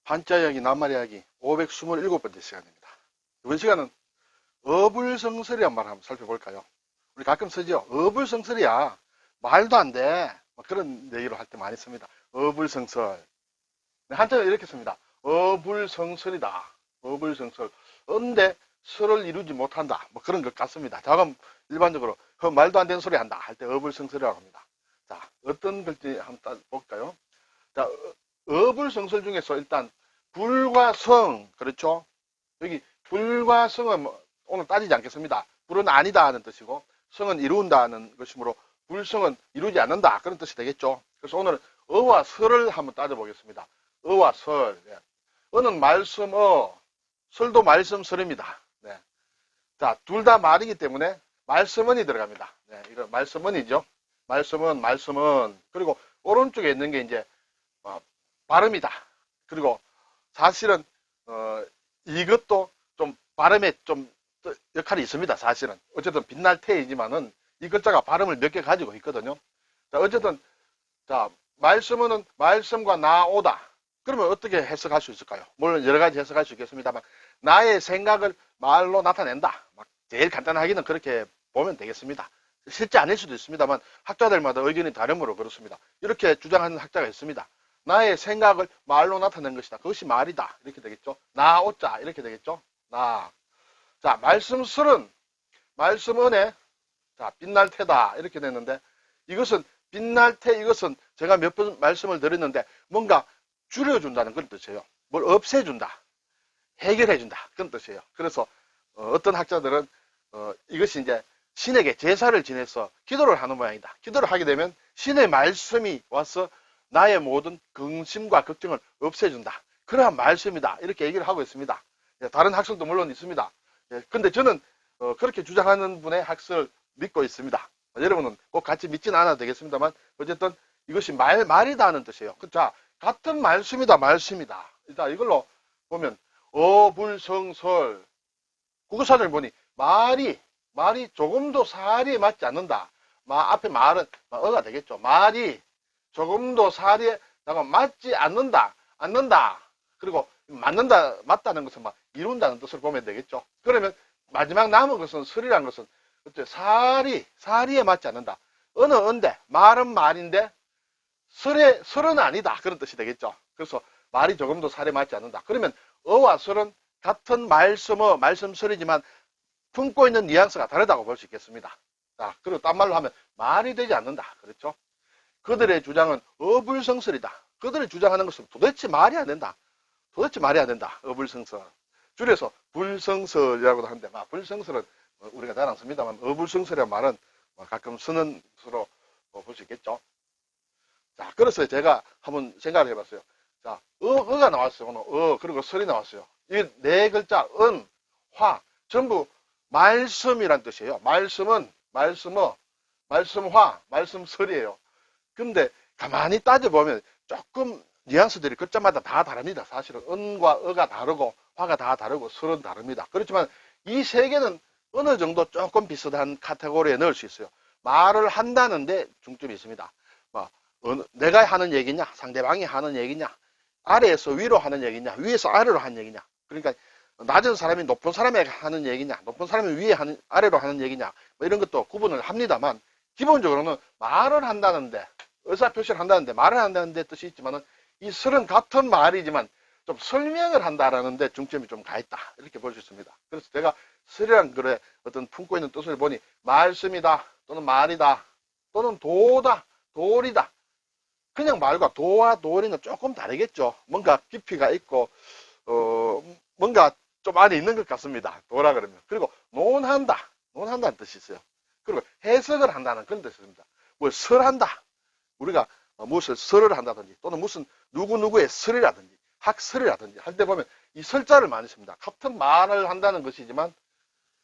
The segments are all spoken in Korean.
한자 이야기, 낱말 이야기 527번째 시간입니다. 이번 시간은 어불성설이란 말 한번 살펴볼까요? 우리 가끔 쓰죠. 어불성설이야. 말도 안 돼. 그런 얘기로 할 때 많이 씁니다. 어불성설. 한자는 이렇게 씁니다. 어불성설이다. 어불성설. 언데 설을 이루지 못한다. 뭐 그런 것 같습니다. 자, 그럼 일반적으로 말도 안 되는 소리 한다 할 때 어불성설이라고 합니다. 자, 어떤 글씨 한번 볼까요? 자, 어불성설 중에서 일단 불과 성, 그렇죠? 여기 불과 성은 오늘 따지지 않겠습니다. 불은 아니다 하는 뜻이고 성은 이룬다 하는 것이므로 불성은 이루지 않는다 그런 뜻이 되겠죠. 그래서 오늘은 어와 설을 한번 따져보겠습니다. 어와 설. 네. 어는 말씀 설도 말씀 설입니다. 네. 자, 둘 다 말이기 때문에 말씀은이 들어갑니다. 네, 이거 말씀은이죠. 말씀은 그리고 오른쪽에 있는 게 이제 발음이다. 그리고 사실은 이것도 좀 발음에 좀 역할이 있습니다. 사실은 어쨌든 빛날 태이지만은 이 글자가 발음을 몇 개 가지고 있거든요. 자, 어쨌든 자, 말씀은 말씀과 나오다. 그러면 어떻게 해석할 수 있을까요? 물론 여러 가지 해석할 수 있겠습니다만 나의 생각을 말로 나타낸다. 제일 간단하기는 그렇게 보면 되겠습니다. 실제 아닐 수도 있습니다만 학자들마다 의견이 다르므로 그렇습니다. 이렇게 주장하는 학자가 있습니다. 나의 생각을 말로 나타낸 것이다. 그것이 말이다. 이렇게 되겠죠. 나오자 이렇게 되겠죠. 나. 자, 말씀설은 말씀은에 자, 빛날 테다 이렇게 됐는데 이것은 빛날 테 이것은 제가 몇 번 말씀을 드렸는데 뭔가 줄여준다는 그런 뜻이에요. 뭘 없애준다. 해결해준다. 그런 뜻이에요. 그래서 어떤 학자들은 이것이 이제 신에게 제사를 지내서 기도를 하는 모양이다. 기도를 하게 되면 신의 말씀이 와서 나의 모든 근심과 걱정을 없애준다. 그러한 말씀이다. 이렇게 얘기를 하고 있습니다. 다른 학설도 물론 있습니다. 근데 저는 그렇게 주장하는 분의 학설을 믿고 있습니다. 여러분은 꼭 같이 믿지는 않아도 되겠습니다만 어쨌든 이것이 말이다 하는 뜻이에요. 자, 같은 말씀이다. 말씀이다. 일단 이걸로 보면 어불성설 국어사전을 보니 말이 조금도 사리에 맞지 않는다. 앞에 말은 어가 되겠죠. 말이 조금도 사리에 맞지 않는다. 그리고 맞다는 것은 이룬다는 뜻으로 보면 되겠죠. 그러면 마지막 남은 것은 설이라는 것은 사리에 맞지 않는다. 언데 말은 말인데 설은 아니다. 그런 뜻이 되겠죠. 그래서 말이 조금도 사리에 맞지 않는다. 그러면 어와 설은 같은 말씀설이지만 품고 있는 뉘앙스가 다르다고 볼 수 있겠습니다. 자, 그리고 딴 말로 하면 말이 되지 않는다. 그렇죠? 그들의 주장은 어불성설이다. 그들이 주장하는 것은 도대체 말이 안 된다. 어불성설. 줄여서 불성설이라고도 하는데, 불성설은 우리가 잘 안 씁니다만, 어불성설이라는 말은 가끔 쓰는 수로 볼 수 있겠죠. 자, 그래서 제가 한번 생각을 해봤어요. 자, 어가 나왔어요. 오늘 그리고 설이 나왔어요. 이 네 글자, 화, 전부 말씀이란 뜻이에요. 말씀은, 말씀화, 말씀설이에요. 근데 가만히 따져보면 조금 뉘앙스들이 글자마다 다 다릅니다. 사실은 은과 어가 다르고 화가 다 다르고 설은 다릅니다. 그렇지만 이 세 개는 어느 정도 조금 비슷한 카테고리에 넣을 수 있어요. 말을 한다는데 중점이 있습니다. 내가 하는 얘기냐, 상대방이 하는 얘기냐, 아래에서 위로 하는 얘기냐, 위에서 아래로 하는 얘기냐. 그러니까 낮은 사람이 높은 사람에게 하는 얘기냐, 높은 사람이 아래로 하는 얘기냐, 이런 것도 구분을 합니다만 기본적으로는 말을 한다는데, 의사표시를 한다는데, 말을 한다는데 뜻이 있지만은 이 설은 같은 말이지만 좀 설명을 한다라는 데 중점이 좀 가 있다. 이렇게 볼 수 있습니다. 그래서 제가 설이란 글에 어떤 품고 있는 뜻을 보니 말씀이다, 또는 말이다, 또는 도다, 돌이다. 그냥 말과 도와 돌이는 조금 다르겠죠. 뭔가 깊이가 있고, 뭔가 좀 안에 있는 것 같습니다. 도라 그러면. 그리고 논한다는 뜻이 있어요. 그리고 해석을 한다는 그런 뜻이 있습니다. 뭘 설한다. 우리가 무엇을 설을 한다든지 또는 무슨 누구누구의 설이라든지 학설이라든지 할 때 보면 이 설자를 많이 씁니다. 같은 말을 한다는 것이지만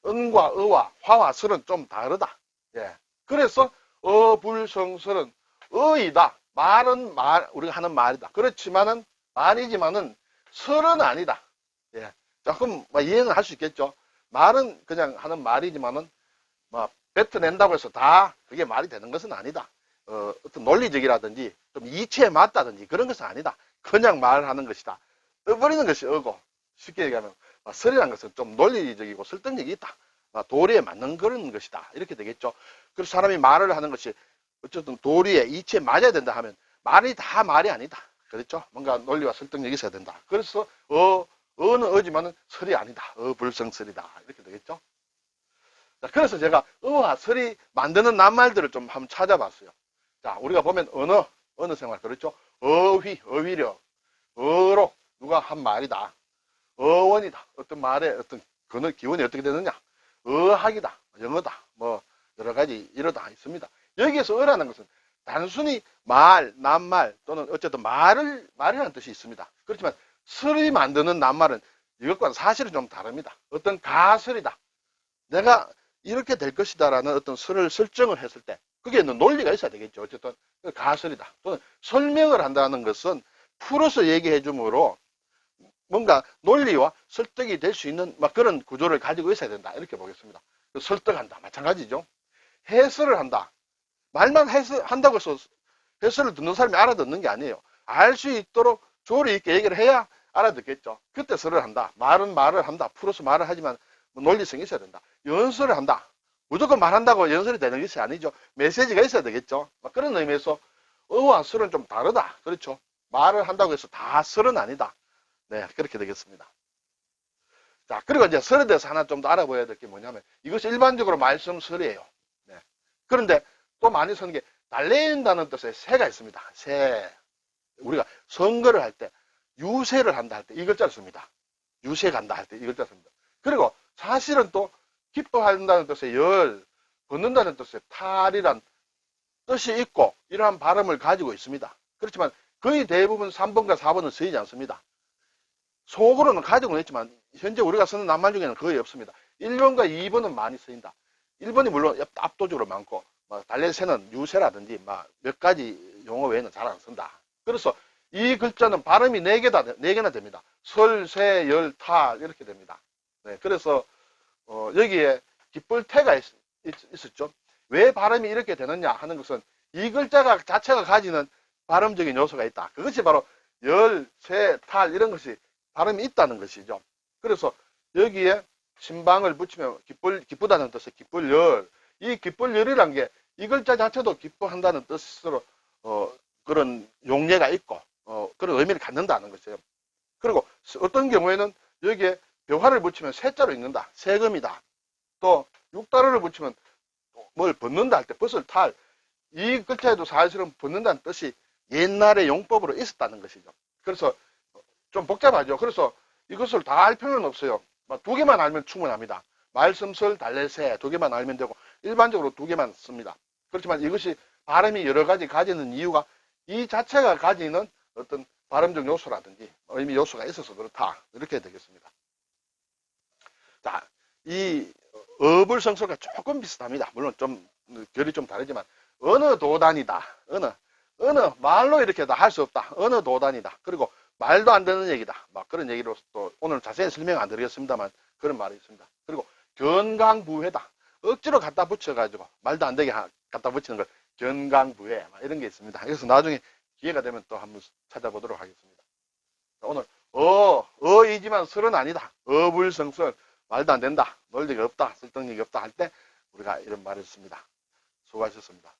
은과 어와 화와 설은 좀 다르다. 예. 그래서 어불성설은 어이다. 말은 우리가 하는 말이다. 그렇지만은 말이지만은 설은 아니다. 예. 조금 이해는 할 수 있겠죠. 말은 그냥 하는 말이지만은 뱉어낸다고 해서 다 그게 말이 되는 것은 아니다. 어떤 논리적이라든지 좀 이치에 맞다든지 그런 것은 아니다. 그냥 말하는 것이다. 떠버리는 것이 어고, 쉽게 얘기하면 설이라는 것은 좀 논리적이고 설득력이 있다. 도리에 맞는 그런 것이다. 이렇게 되겠죠. 그래서 사람이 말을 하는 것이 어쨌든 도리에 이치에 맞아야 된다 하면 말이 다 말이 아니다. 그렇죠? 뭔가 논리와 설득력이 있어야 된다. 그래서 어는 어지만은 설이 아니다. 어불성설이다. 이렇게 되겠죠. 자, 그래서 제가 어와 설이 만드는 낱말들을 좀 한번 찾아봤어요. 자, 우리가 보면 언어 생활 그렇죠? 어휘력, 어로 누가 한 말이다. 어원이다. 어떤 말의 어떤 기원이 어떻게 되느냐? 어학이다. 영어다. 뭐 여러 가지 이러다 있습니다. 여기에서 어라는 것은 단순히 말, 낱말 또는 어쨌든 말이라는 뜻이 있습니다. 그렇지만 설이 만드는 낱말은 이것과는 사실은 좀 다릅니다. 어떤 가설이다. 내가 이렇게 될 것이다라는 어떤 설을 설정을 했을 때 그게 논리가 있어야 되겠죠. 어쨌든 가설이다. 또는 설명을 한다는 것은 풀어서 얘기해 주므로 뭔가 논리와 설득이 될 수 있는 그런 구조를 가지고 있어야 된다. 이렇게 보겠습니다. 설득한다. 마찬가지죠. 해설을 한다. 말만 한다고 해서 해설을 듣는 사람이 알아듣는 게 아니에요. 알 수 있도록 조리 있게 얘기를 해야 알아듣겠죠. 그때 설을 한다. 말은 말을 한다. 풀어서 말을 하지만 논리성이 있어야 된다. 연설을 한다. 무조건 말한다고 연설이 되는 것이 아니죠. 메시지가 있어야 되겠죠. 그런 의미에서 어와 설은 좀 다르다. 그렇죠. 말을 한다고 해서 다 설은 아니다. 네, 그렇게 되겠습니다. 자, 그리고 이제 설에 대해서 하나 좀 더 알아봐야 될 게 뭐냐면 이것이 일반적으로 말씀설이에요. 네. 그런데 또 많이 쓰는 게 달래인다는 뜻의 새가 있습니다. 새. 우리가 선거를 할 때 유세를 한다 할 때 이 글자를 씁니다. 유세 간다 할 때 이 글자를 씁니다. 그리고 사실은 또 기뻐한다는 뜻의 열, 벗는다는 뜻의 탈이란 뜻이 있고 이러한 발음을 가지고 있습니다. 그렇지만 거의 대부분 3번과 4번은 쓰이지 않습니다. 속으로는 가지고는 있지만 현재 우리가 쓰는 낱말 중에는 거의 없습니다. 1번과 2번은 많이 쓰인다. 1번이 물론 압도적으로 많고 달래새는 유세라든지 몇 가지 용어 외에는 잘 안 쓴다. 그래서 이 글자는 발음이 4개나 됩니다. 설, 새, 열, 탈 이렇게 됩니다. 네, 그래서 여기에 깃불태가 있었죠. 왜 발음이 이렇게 되느냐 하는 것은 이 글자 자체가 가지는 발음적인 요소가 있다. 그것이 바로 열, 새, 탈 이런 것이 발음이 있다는 것이죠. 그래서 여기에 신방을 붙이면 기쁘다는 뜻의 기쁠열, 이 기쁠열이란 게 이 글자 자체도 기뻐한다는 뜻으로 그런 용례가 있고 그런 의미를 갖는다는 것이에요. 그리고 어떤 경우에는 여기에 벼화를 붙이면 새자로 읽는다. 세금이다. 또 육다루를 붙이면 뭘 벗는다 할 때 벗을 탈. 이 글자에도 사실은 벗는다는 뜻이 옛날의 용법으로 있었다는 것이죠. 그래서 좀 복잡하죠. 그래서 이것을 다 알 필요는 없어요. 2개만 알면 충분합니다. 말씀설, 달래새 2개만 알면 되고 일반적으로 2개만 씁니다. 그렇지만 이것이 발음이 여러 가지 가지는 이유가 이 자체가 가지는 어떤 발음적 요소라든지 의미 요소가 있어서 그렇다. 이렇게 되겠습니다. 자, 이 어불성설과 조금 비슷합니다. 물론 좀 결이 좀 다르지만 어느 도단이다. 어느 말로 이렇게 다 할 수 없다. 어느 도단이다. 그리고 말도 안 되는 얘기다. 그런 얘기로 또 오늘 자세히 설명 안 드리겠습니다만 그런 말이 있습니다. 그리고 견강부회다. 억지로 갖다 붙여가지고 말도 안 되게 갖다 붙이는 걸 견강부회 이런 게 있습니다. 그래서 나중에 기회가 되면 또 한번 찾아보도록 하겠습니다. 오늘 어이지만 설은 아니다. 어불성설 말도 안 된다. 논리가 없다. 설득력이 없다 할 때 우리가 이런 말을 씁니다. 수고하셨습니다.